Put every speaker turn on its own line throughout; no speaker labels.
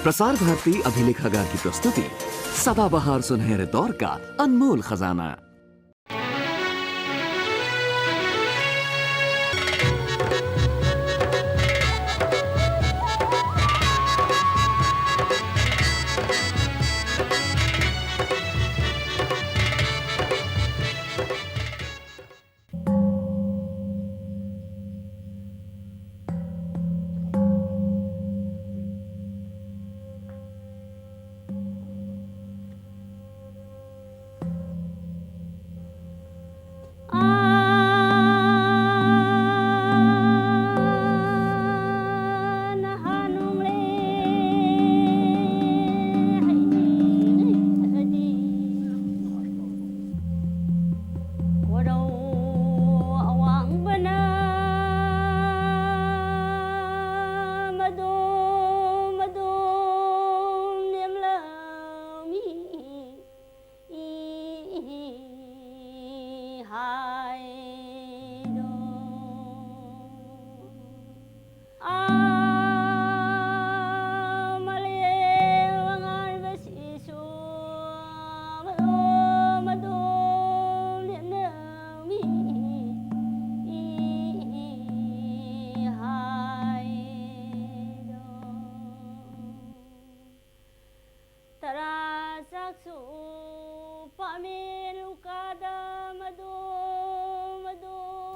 प्रसार भारती अभिलेखागार की प्रस्तुति सदाबहार सुनहरे दौर का अनमोल खजाना।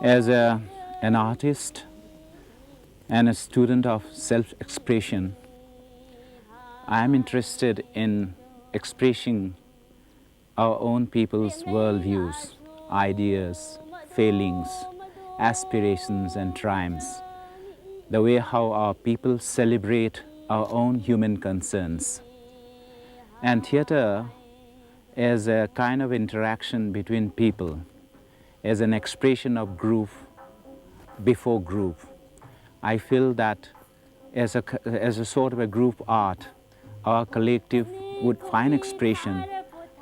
As an artist and a student of self-expression, I am interested in expressing our own people's worldviews, ideas, feelings, aspirations and triumphs, the way how our people celebrate our own human concerns. And theatre is a kind of interaction between people, as an expression of group before group. I feel that as a sort of a group art, our collective would find expression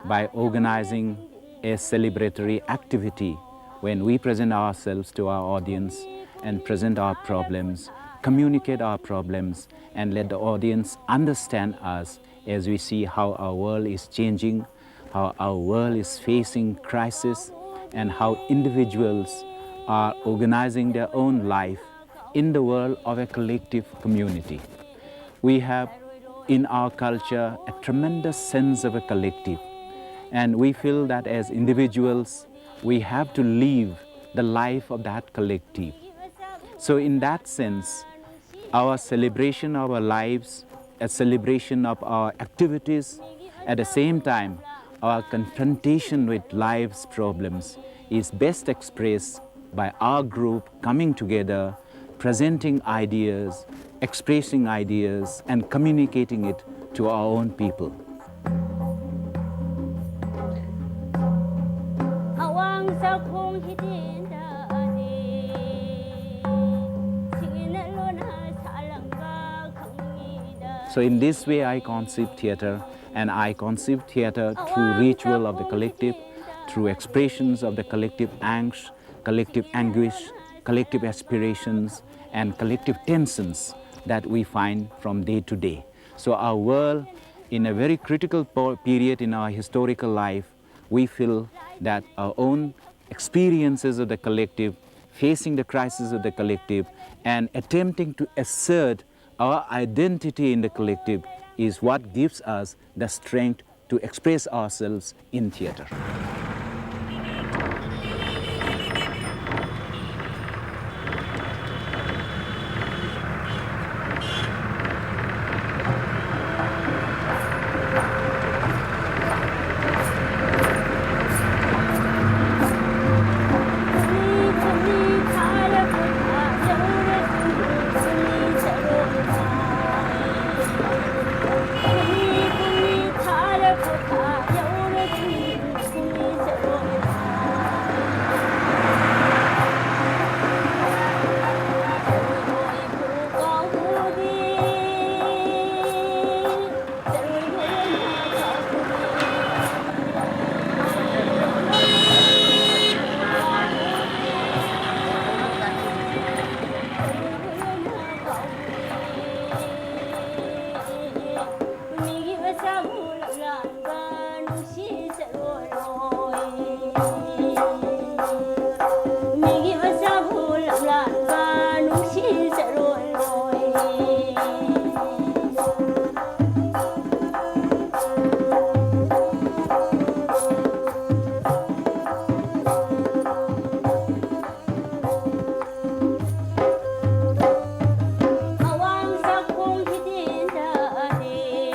by organizing a celebratory activity when we present ourselves to our audience and present our problems, communicate our problems, and let the audience understand us as we see how our world is changing, how our world is facing crisis, and how individuals are organizing their own life in the world of a collective community. We have in our culture a tremendous sense of a collective, and we feel that as individuals we have to live the life of that collective. So in that sense, our celebration of our lives, a celebration of our activities, at the same time our confrontation with life's problems is best expressed by our group coming together, presenting ideas, expressing ideas, and communicating it to our own people. So in this way I conceive theatre, and I conceive theatre through ritual of the collective, through expressions of the collective angst, collective anguish, collective aspirations, and collective tensions that we find from day to day. So our world, in a very critical period in our historical life, we feel that our own experiences of the collective, facing the crisis of the collective, and attempting to assert our identity in the collective is what gives us the strength to express ourselves in theatre.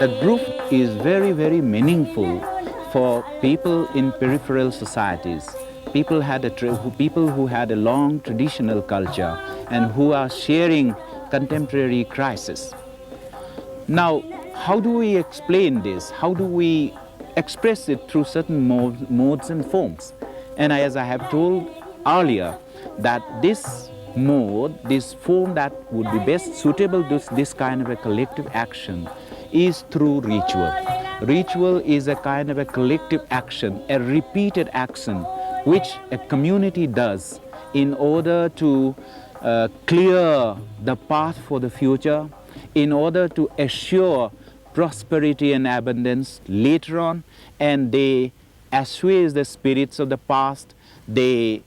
a group is very, very meaningful for people in peripheral societies. People who had a long traditional culture and who are sharing contemporary crisis. Now, how do we explain this? How do we express it through certain modes and forms? And as I have told earlier, that this mode, this form that would be best suitable to this kind of a collective action is through ritual. Ritual is a kind of a collective action, a repeated action, which a community does in order to clear the path for the future, in order to assure prosperity and abundance later on, and they assuage the spirits of the past, they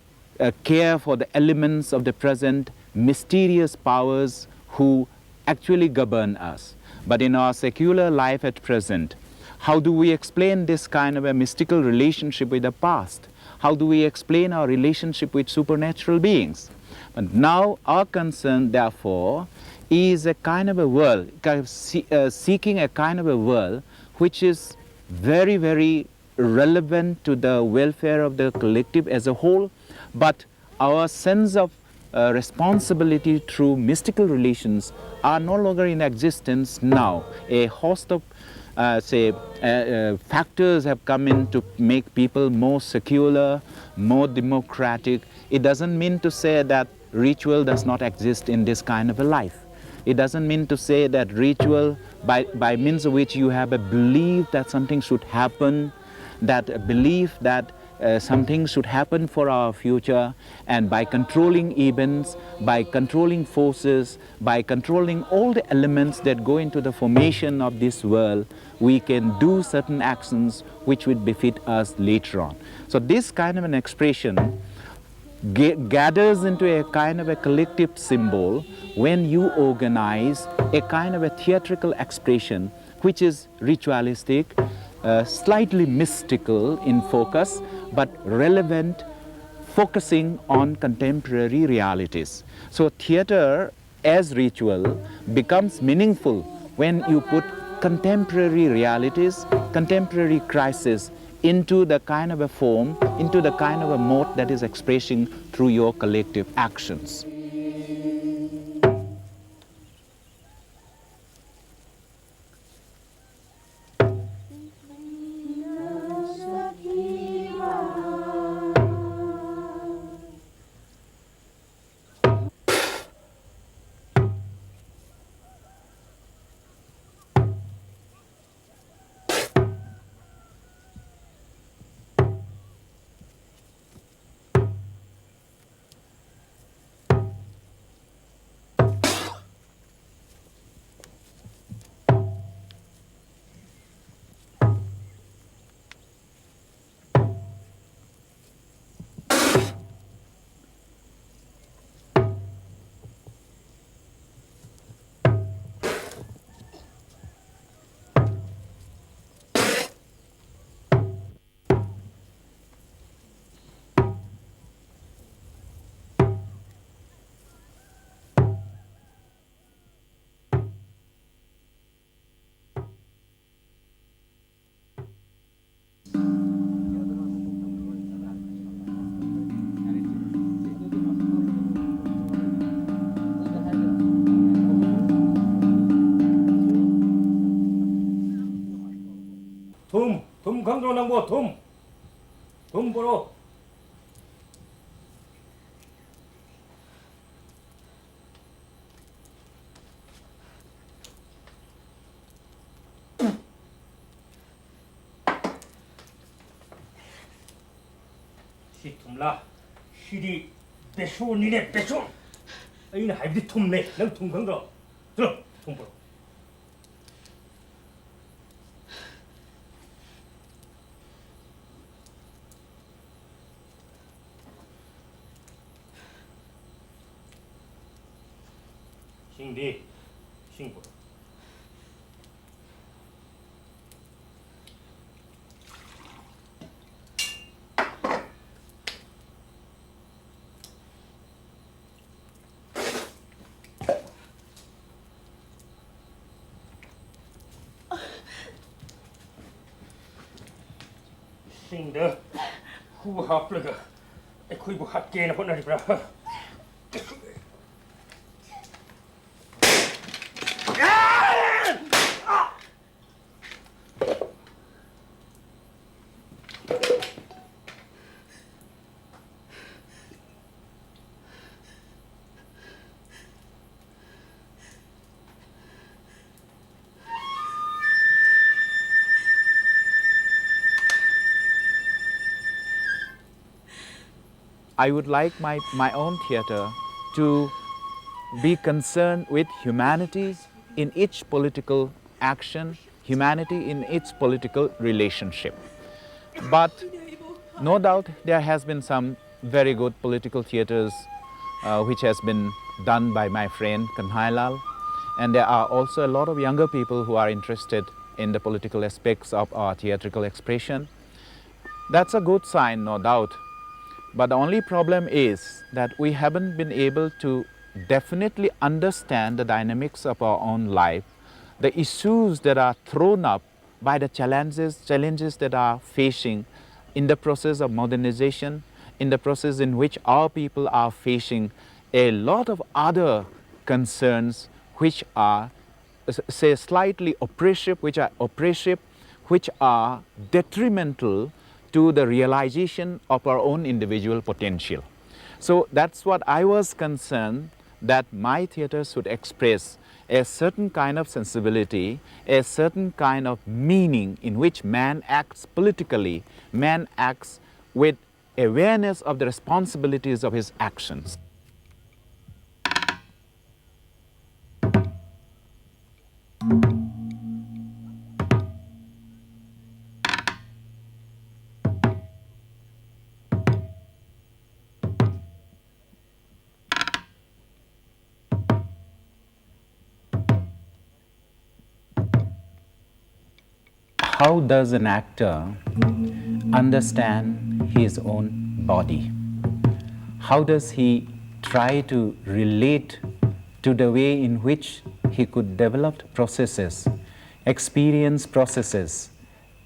care for the elements of the present, mysterious powers who actually govern us. But in our secular life at present, how do we explain this kind of a mystical relationship with the past? How do we explain our relationship with supernatural beings? But now our concern, therefore, is a kind of a world, seeking a kind of a world which is very, very relevant to the welfare of the collective as a whole, but our sense of responsibility through mystical relations are no longer in existence now. A host of factors have come in to make people more secular, more democratic. It doesn't mean to say that ritual does not exist in this kind of a life. It doesn't mean to say that ritual, by means of which you have a belief that something should happen, that a belief that something should happen for our future, and by controlling events, by controlling forces, by controlling all the elements that go into the formation of this world, we can do certain actions which would befit us later on. So this kind of an expression gathers into a kind of a collective symbol when you organize a kind of a theatrical expression which is ritualistic, slightly mystical in focus, but relevant, focusing on contemporary realities. So theater as ritual becomes meaningful when you put contemporary realities, contemporary crisis into the kind of a form, into the kind of a mode that is expressing through your collective actions.
둠 강조남고 둠 보러 시 둠라 시리 배쇼니네 배쇼 아이는 하이브리 둠네 난 둠 강조 들어 둠 보러 싱디 싱보 ꯁꯤꯡꯗ ꯍꯨ ꯍꯥꯞꯂꯒ ꯑꯩꯈꯣꯏꯕꯨ ꯍꯥꯠꯀꯦꯅ ꯍꯣꯠꯅꯔꯤꯕ꯭ꯔꯥ?
I would like my own theatre to be concerned with humanity in each political action, humanity in its political relationship. But no doubt there has been some very good political theatres which has been done by my friend Kanhailal, and there are also a lot of younger people who are interested in the political aspects of our theatrical expression. That's a good sign, no doubt. But the only problem is that we haven't been able to definitely understand the dynamics of our own life, the issues that are thrown up by the challenges that are facing in the process of modernization, in the process in which our people are facing a lot of other concerns which are, say, slightly oppressive, which are detrimental to the realization of our own individual potential. So that's what I was concerned, that my theatre should express a certain kind of sensibility, a certain kind of meaning in which man acts politically, man acts with awareness of the responsibilities of his actions. How does an actor understand his own body? How does he try to relate to the way in which he could develop processes, experience processes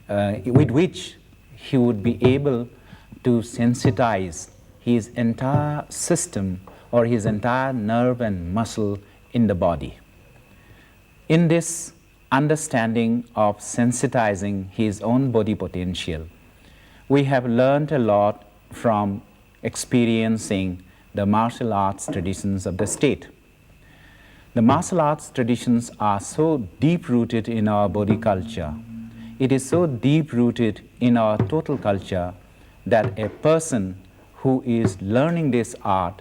with which he would be able to sensitize his entire system or his entire nerve and muscle in the body? In this understanding of sensitizing his own body potential, we have learned a lot from experiencing the martial arts traditions of the state. The martial arts traditions are so deep-rooted in our body culture. It is so deep-rooted in our total culture that a person who is learning this art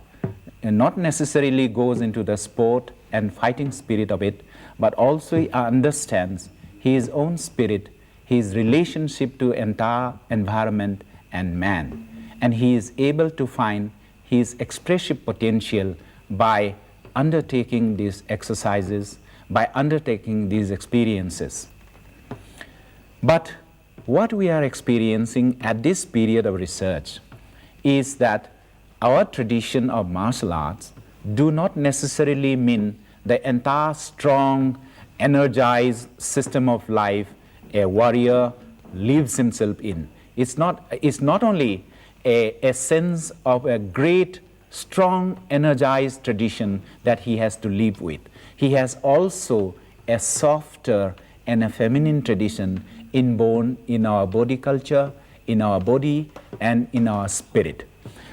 and not necessarily goes into the sport and fighting spirit of it, but also understands his own spirit, his relationship to entire environment and man. And he is able to find his expressive potential by undertaking these exercises, by undertaking these experiences. But what we are experiencing at this period of research is that our tradition of martial arts do not necessarily mean the entire strong, energized system of life a warrior lives himself in. It's not only a sense of a great, strong, energized tradition that he has to live with. He has also a softer and a feminine tradition inborn in our body culture, in our body, and in our spirit.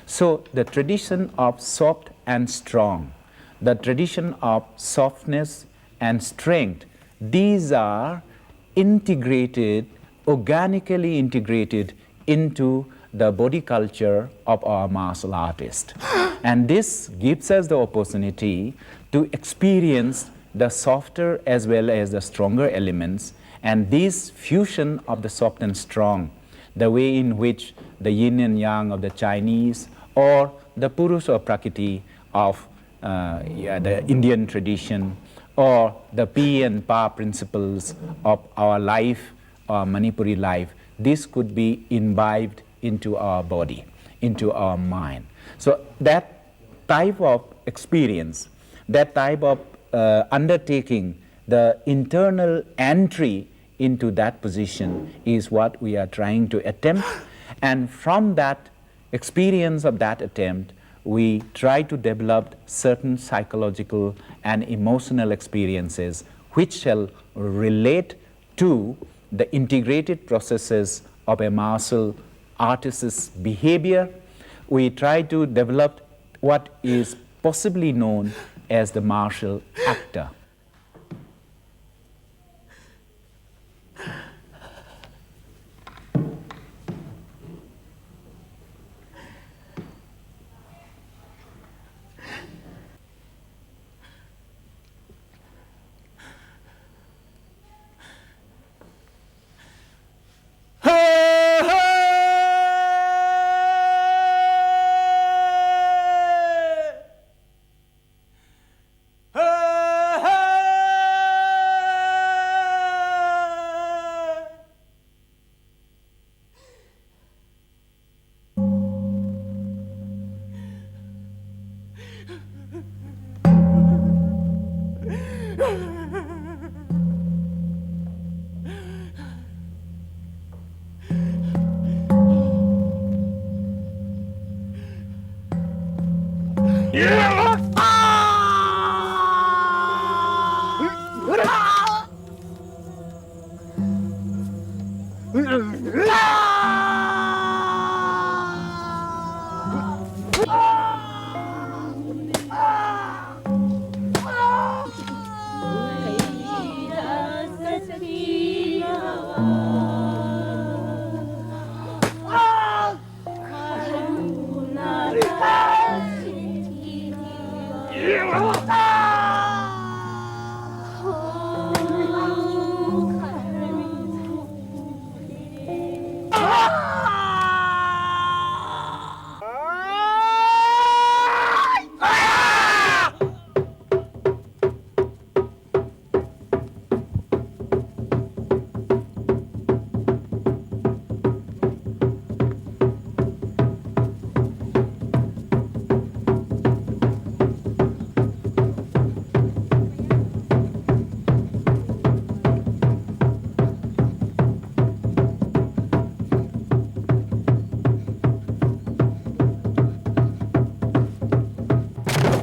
So the tradition of soft and strong, the tradition of softness and strength, these are integrated, organically integrated into the body culture of our martial artist. And this gives us the opportunity to experience the softer as well as the stronger elements, and this fusion of the soft and strong, the way in which the yin and yang of the Chinese or the Purusha or Prakriti of the Indian tradition, or the Pi and Pa principles of our life, our Manipuri life, this could be imbibed into our body, into our mind. So that type of experience, that type of undertaking, the internal entry into that position is what we are trying to attempt. And from that experience of that attempt, we try to develop certain psychological and emotional experiences which shall relate to the integrated processes of a martial artist's behavior. We try to develop what is possibly known as the martial actor.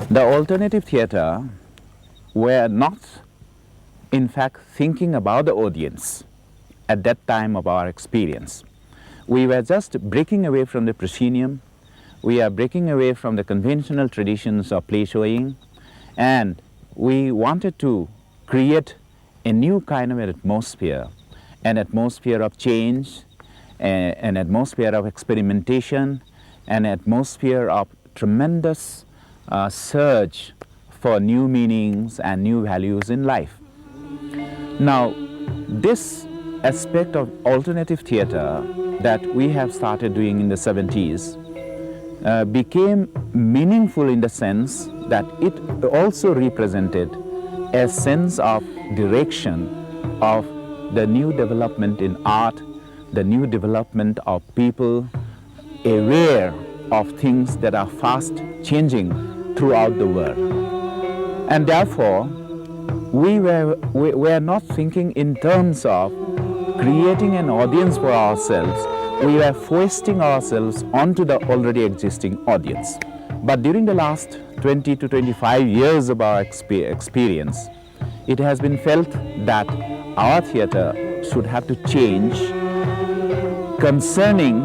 The alternative theatre were not, in fact, thinking about the audience at that time of our experience. We were just breaking away from the proscenium, we are breaking away from the conventional traditions of play showing, and we wanted to create a new kind of an atmosphere of change, an atmosphere of experimentation, an atmosphere of tremendous search for new meanings and new values in life. Now, this aspect of alternative theatre that we have started doing in the 70s became meaningful in the sense that it also represented a sense of direction of the new development in art, the new development of people aware of things that are fast changing throughout the world. And therefore, we were not thinking in terms of creating an audience for ourselves. We were foisting ourselves onto the already existing audience. But during the last 20 to 25 years of our experience, it has been felt that our theatre should have to change concerning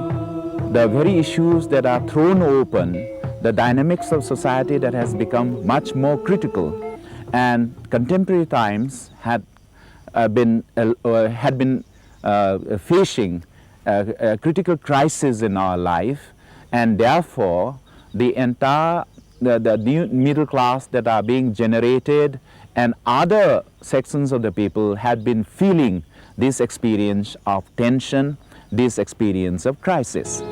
the very issues that are thrown open, the dynamics of society that has become much more critical, and contemporary times had been facing a critical crisis in our life, and therefore the entire the new middle class that are being generated and other sections of the people had been feeling this experience of tension, this experience of crisis.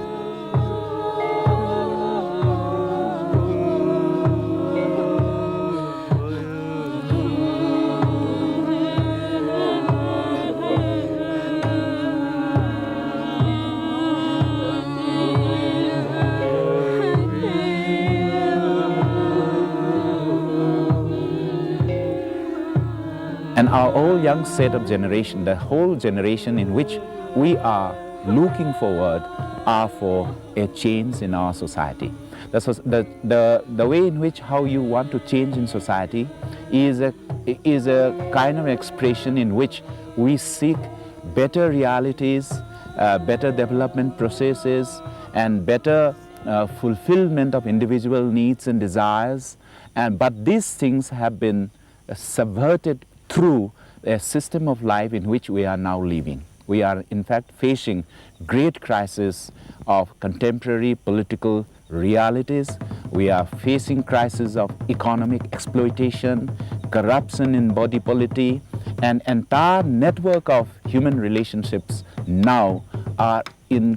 And our whole young set of generation, the whole generation in which we are looking forward are for a change in our society. The way in which how you want to change in society is a kind of expression in which we seek better realities, better development processes, and better fulfillment of individual needs and desires. But these things have been subverted through a system of life in which we are now living. We are in fact facing great crisis of contemporary political realities. We are facing crisis of economic exploitation, corruption in body politic, and entire network of human relationships now are in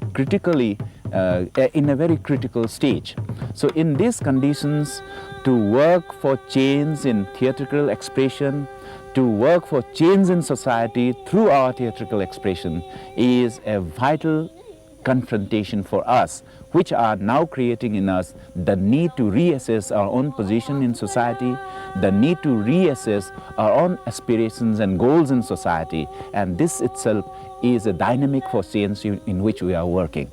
a very critical stage. So in these conditions, to work for change in theatrical expression, to work for change in society through our theatrical expression is a vital confrontation for us, which are now creating in us the need to reassess our own position in society, the need to reassess our own aspirations and goals in society, and this itself is a dynamic for change in which we are working.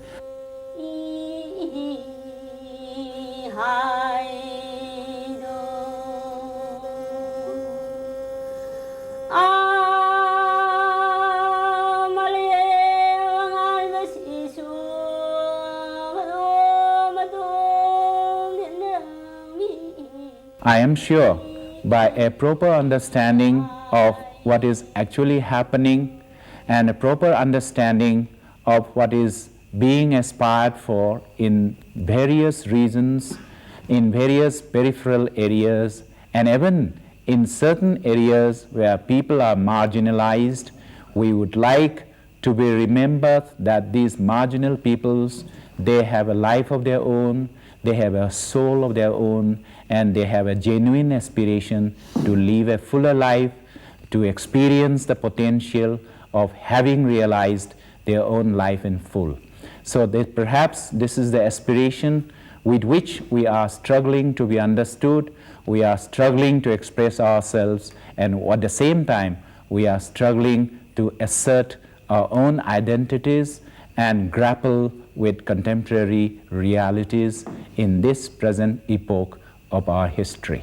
I am sure by a proper understanding of what is actually happening and a proper understanding of what is being aspired for in various regions, in various peripheral areas, and even in certain areas where people are marginalized, we would like to be remembered that these marginal peoples, they have a life of their own, they have a soul of their own, and they have a genuine aspiration to live a fuller life, to experience the potential of having realized their own life in full. So that perhaps this is the aspiration with which we are struggling to be understood, we are struggling to express ourselves, and at the same time we are struggling to assert our own identities and grapple with contemporary realities in this present epoch of our history.